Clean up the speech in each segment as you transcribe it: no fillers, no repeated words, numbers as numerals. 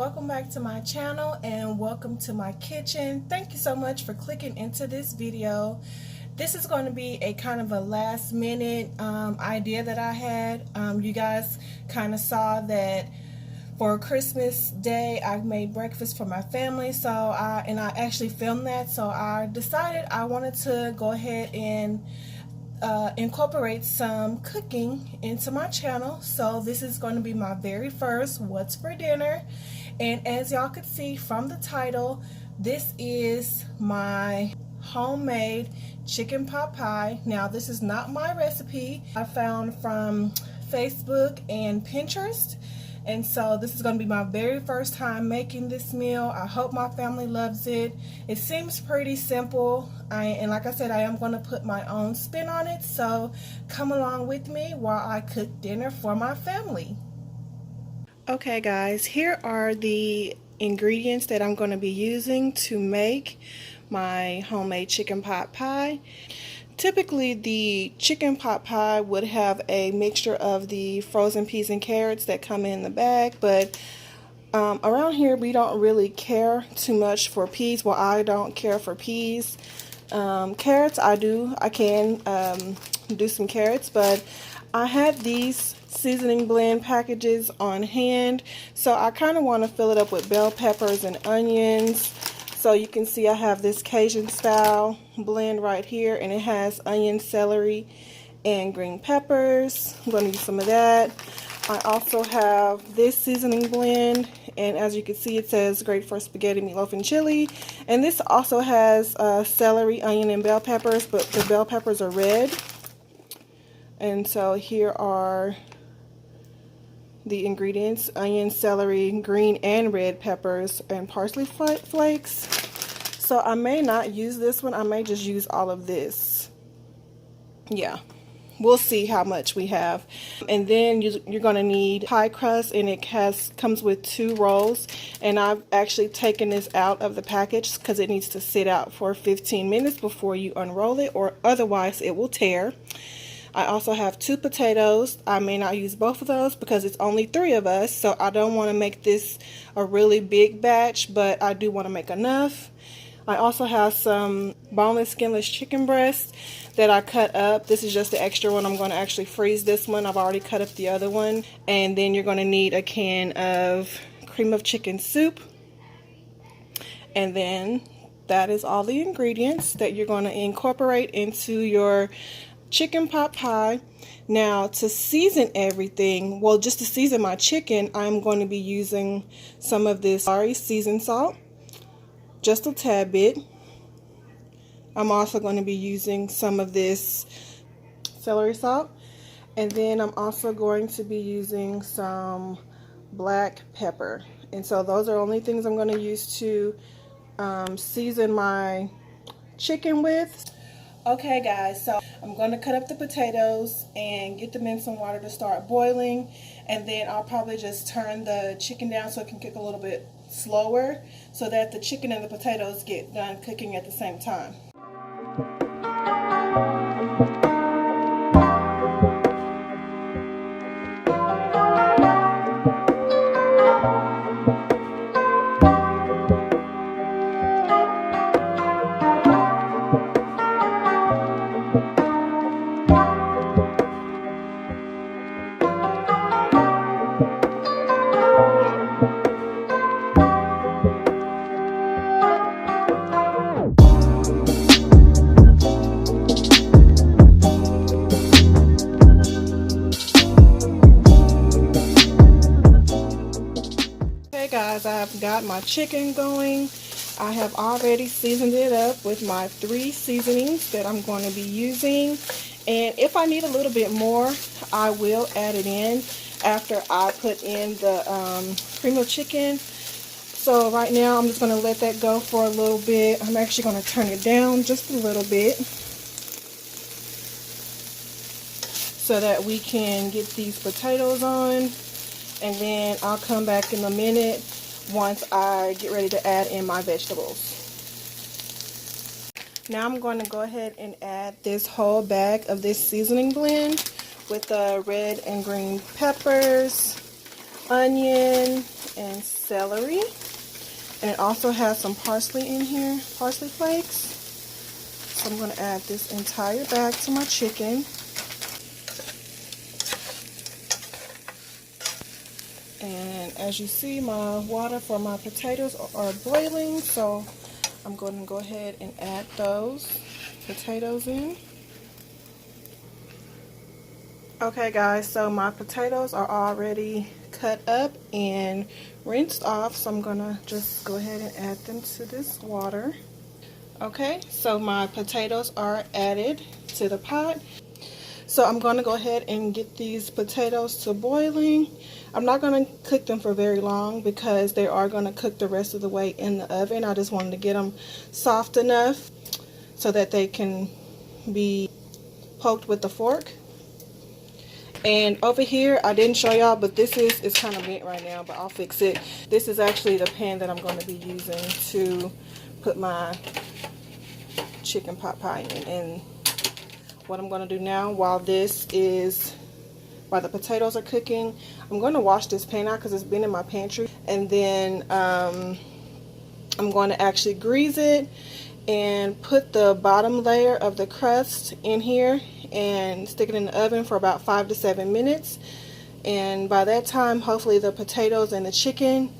welcome back to my channel and welcome to my kitchen. Thank you so much for clicking into this video. This is going to be a kind of a last minute idea that I had. You guys kind of saw that for Christmas Day I made breakfast for my family, so I actually filmed that, so I decided I wanted to go ahead and incorporate some cooking into my channel. So this is going to be my very first what's for dinner, and as y'all could see from the title, this is my homemade chicken pot pie. Now this is not my recipe. I found from Facebook and Pinterest, and so this is going to be my very first time making this meal. I hope my family loves it. It seems pretty simple, and like I said, I am going to put my own spin on it, so come along with me while I cook dinner for my family. Okay guys, here are the ingredients that I'm going to be using to make my homemade chicken pot pie. Typically the chicken pot pie would have a mixture of the frozen peas and carrots that come in the bag, but around here we don't really care too much for peas. Well, I don't care for peas. Carrots I can do some carrots, but I had these seasoning blend packages on hand, so I kind of want to fill it up with bell peppers and onions. So you can see I have this Cajun style blend right here, and it has onion, celery, and green peppers. I'm going to use some of that. I also have this seasoning blend, and as you can see it says great for spaghetti, meatloaf, and chili. And this also has celery, onion, and bell peppers, but the bell peppers are red. And so here are the ingredients: onion, celery, green and red peppers, and parsley flakes. So I may not use this one. I may just use all of this. Yeah, we'll see how much we have. And then you're going to need pie crust, and it comes with 2 rolls. And I've actually taken this out of the package because it needs to sit out for 15 minutes before you unroll it, or otherwise it will tear. I also have 2 potatoes. I may not use both of those because it's only 3 of us, so I don't want to make this a really big batch, but I do want to make enough. I also have some boneless, skinless chicken breasts that I cut up. This is just the extra one. I'm going to actually freeze this one. I've already cut up the other one. And then you're going to need a can of cream of chicken soup. And then that is all the ingredients that you're going to incorporate into your chicken pot pie. Now to season everything, well, just to season my chicken, I'm going to be using some of this seasoned salt, just a tad bit. I'm also going to be using some of this celery salt, and then I'm also going to be using some black pepper. And so those are only things I'm going to use to season my chicken with. Okay guys, so I'm going to cut up the potatoes and get them in some water to start boiling, and then I'll probably just turn the chicken down so it can cook a little bit slower, so that the chicken and the potatoes get done cooking at the same time. Guys, I've got my chicken going. I have already seasoned it up with my 3 seasonings that I'm going to be using, and if I need a little bit more, I will add it in after I put in the cream of chicken. So right now I'm just going to let that go for a little bit. I'm actually going to turn it down just a little bit so that we can get these potatoes on. And then I'll come back in a minute once I get ready to add in my vegetables. Now I'm going to go ahead and add this whole bag of this seasoning blend with the red and green peppers, onion, and celery. And it also has some parsley in here, parsley flakes. So I'm going to add this entire bag to my chicken. And as you see, my water for my potatoes are boiling, so I'm going to go ahead and add those potatoes in. Okay guys, so my potatoes are already cut up and rinsed off, so I'm gonna just go ahead and add them to this water. Okay, so my potatoes are added to the pot. So I'm going to go ahead and get these potatoes to boiling. I'm not going to cook them for very long because they are going to cook the rest of the way in the oven. I just wanted to get them soft enough so that they can be poked with the fork. And over here, I didn't show y'all, but this is kind of bent right now, but I'll fix it. This is actually the pan that I'm going to be using to put my chicken pot pie in. And what I'm going to do now, while the potatoes are cooking, I'm going to wash this pan out because it's been in my pantry. And then I'm going to actually grease it and put the bottom layer of the crust in here and stick it in the oven for about 5 to 7 minutes. And by that time, hopefully the potatoes and the chicken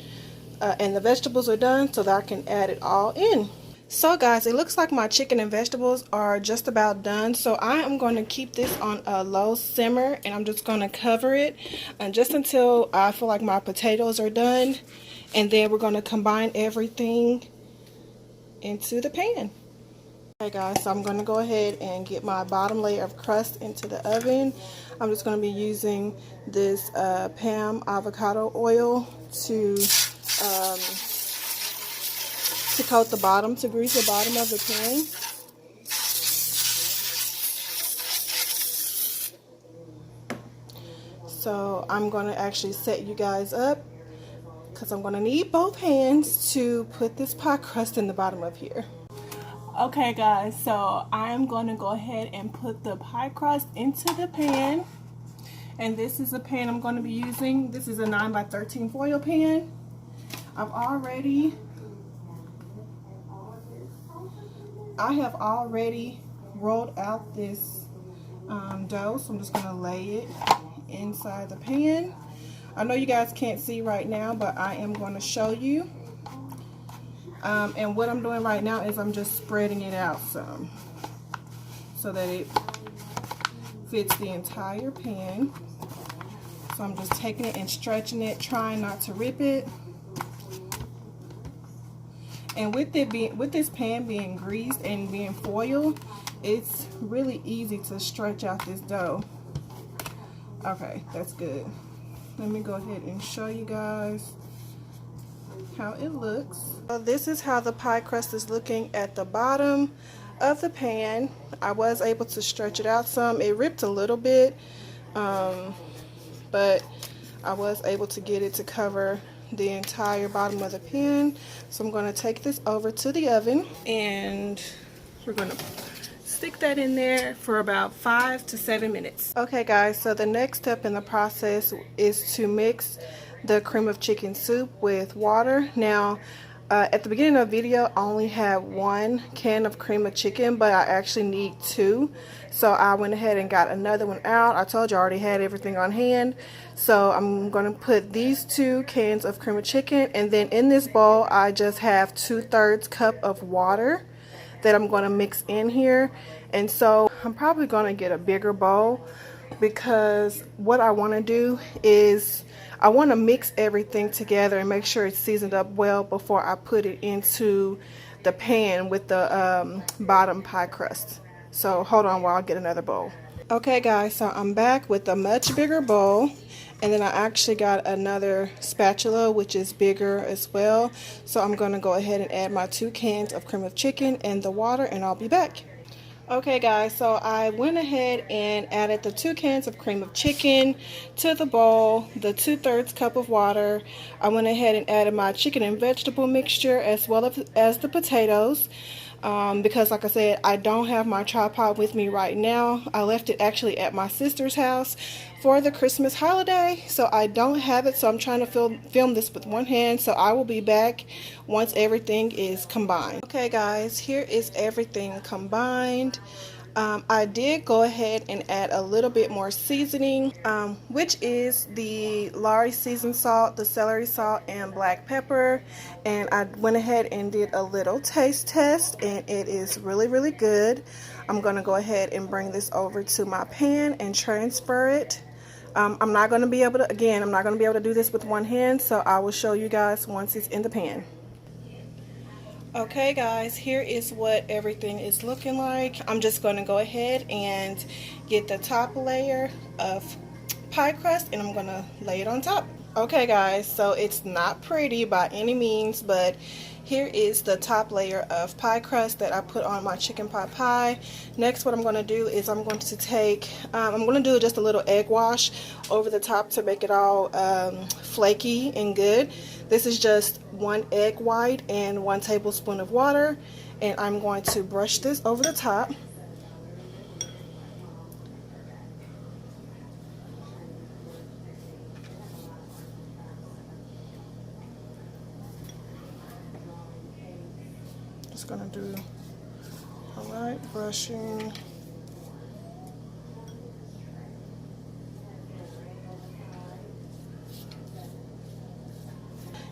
and the vegetables are done so that I can add it all in. So guys, it looks like my chicken and vegetables are just about done. So I am going to keep this on a low simmer, and I'm just going to cover it just until I feel like my potatoes are done. And then we're going to combine everything into the pan. Okay guys, so I'm going to go ahead and get my bottom layer of crust into the oven. I'm just going to be using this Palm avocado oil to coat the bottom, to grease the bottom of the pan. So I'm going to actually set you guys up because I'm going to need both hands to put this pie crust in the bottom of here. Okay guys, so I'm going to go ahead and put the pie crust into the pan. And this is the pan I'm going to be using. This is a 9 by 13 foil pan. I have already rolled out this dough, so I'm just going to lay it inside the pan. I know you guys can't see right now, but I am going to show you. And what I'm doing right now is I'm just spreading it out some so that it fits the entire pan. So I'm just taking it and stretching it, trying not to rip it. And with this pan being greased and being foiled, it's really easy to stretch out this dough. Okay, that's good. Let me go ahead and show you guys how it looks. So this is how the pie crust is looking at the bottom of the pan. I was able to stretch it out some. It ripped a little bit, but I was able to get it to cover the entire bottom of the pan. So I'm going to take this over to the oven, and we're going to stick that in there for about 5 to 7 minutes. Okay guys, so the next step in the process is to mix the cream of chicken soup with water. Now at the beginning of the video, I only had 1 can of cream of chicken, but I actually need 2. So I went ahead and got another one out. I told you I already had everything on hand. So I'm going to put these 2 cans of cream of chicken, and then in this bowl I just have 2/3 cup of water that I'm going to mix in here. And so I'm probably going to get a bigger bowl, because what I want to do is I want to mix everything together and make sure it's seasoned up well before I put it into the pan with the bottom pie crust. So hold on while I get another bowl. Okay guys, so I'm back with a much bigger bowl, and then I actually got another spatula which is bigger as well. So I'm going to go ahead and add my 2 cans of cream of chicken and the water, and I'll be back. Okay guys, so I went ahead and added the 2 cans of cream of chicken to the bowl, the 2/3 cup of water. I went ahead and added my chicken and vegetable mixture as well as the potatoes. because like I said, I don't have my tripod with me right now. I left it actually at my sister's house for the Christmas holiday, so I don't have it. So I'm trying to film this with one hand, so I will be back once everything is combined. Okay guys, here is everything combined. I did go ahead and add a little bit more seasoning, which is the Lari seasoned salt, the celery salt, and black pepper. And I went ahead and did a little taste test, and it is really, really good. I'm going to go ahead and bring this over to my pan and transfer it. I'm not going to be able to, again, I'm not going to be able to do this with one hand, so I will show you guys once it's in the pan. Okay guys, here is what everything is looking like. I'm just going to go ahead and get the top layer of pie crust and I'm going to lay it on top. Okay guys, so it's not pretty by any means, but here is the top layer of pie crust that I put on my chicken pot pie. Next, what I'm going to do is I'm going to take, I'm going to do just a little egg wash over the top to make it all flaky and good. This is just 1 egg white and 1 tablespoon of water, and I'm going to brush this over the top. Just gonna do a light brushing.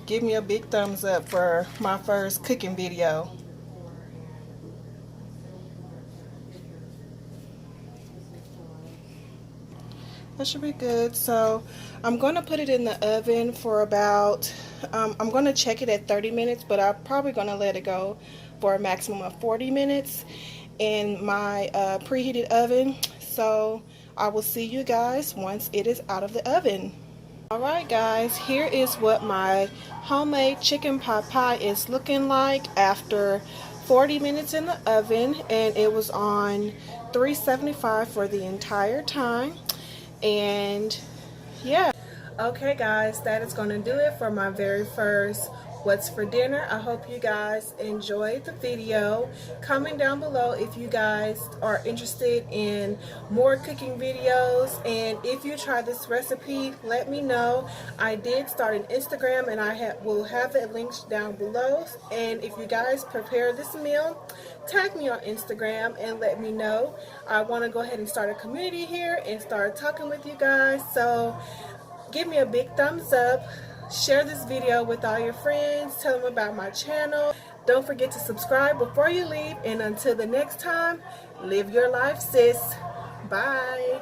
Give me a big thumbs up for my first cooking video. That should be good. So I'm going to put it in the oven for about, I'm going to check it at 30 minutes, but I'm probably going to let it go for a maximum of 40 minutes in my preheated oven. So I will see you guys once it is out of the oven. Alright guys, here is what my homemade chicken pot pie is looking like after 40 minutes in the oven, and it was on 375 for the entire time. And yeah, okay guys, that is going to do it for my very first what's for dinner. I hope you guys enjoyed the video. Comment down below if you guys are interested in more cooking videos, and if you try this recipe, let me know. I did start an Instagram, and I will have it linked down below. And if you guys prepare this meal, tag me on Instagram and let me know. I want to go ahead and start a community here and start talking with you guys. So give me a big thumbs up. Share this video with all your friends. Tell them about my channel. Don't forget to subscribe before you leave. And until the next time, live your life, sis. Bye.